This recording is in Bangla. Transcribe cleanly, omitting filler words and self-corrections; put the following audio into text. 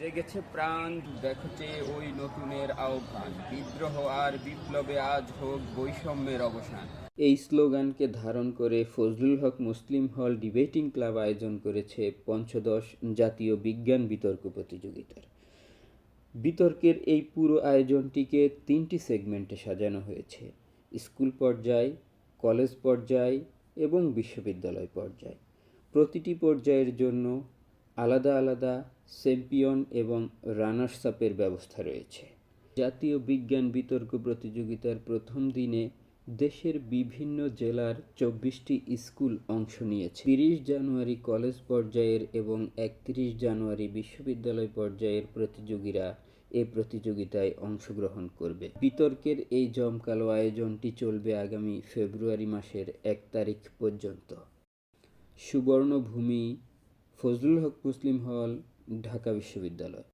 জেগেছে প্রাণ, দেখছে ওই নতুনের আহ্বান, বিদ্রোহ আর বিপ্লবে আজ হোক বৈষম্যের অবসান। এই স্লোগানকে ধারণ করে ফজলুল হক মুসলিম হল ডিবেটিং ক্লাব আয়োজন করেছে পঞ্চদশ জাতীয় বিজ্ঞান বিতর্ক প্রতিযোগিতার। বিতর্কের এই পুরো আয়োজনটিকে 3টি সেগমেন্টে সাজানো হয়েছে: স্কুল পর্যায়, কলেজ পর্যায় এবং বিশ্ববিদ্যালয় পর্যায়। প্রতিটি পর্যায়ের জন্য আলাদা আলাদা চ্যাম্পিয়ন এবং রানার্স আপের ব্যবস্থা রয়েছে। জাতীয় বিজ্ঞান বিতর্ক প্রতিযোগিতার প্রথম দিনে দেশের বিভিন্ন জেলার 24টি স্কুল অংশ নিয়েছে। 30 জানুয়ারি কলেজ পর্যায়ের এবং 31 জানুয়ারি বিশ্ববিদ্যালয় পর্যায়ের প্রতিযোগীরা এ প্রতিযোগিতায় অংশগ্রহণ করবে। বিতর্কের এই জমকালো আয়োজনটি চলবে আগামী ফেব্রুয়ারি মাসের 1 তারিখ পর্যন্ত। সুবর্ণভূমি, ফজলুল হক মুসলিম হল, ঢাকা বিশ্ববিদ্যালয়।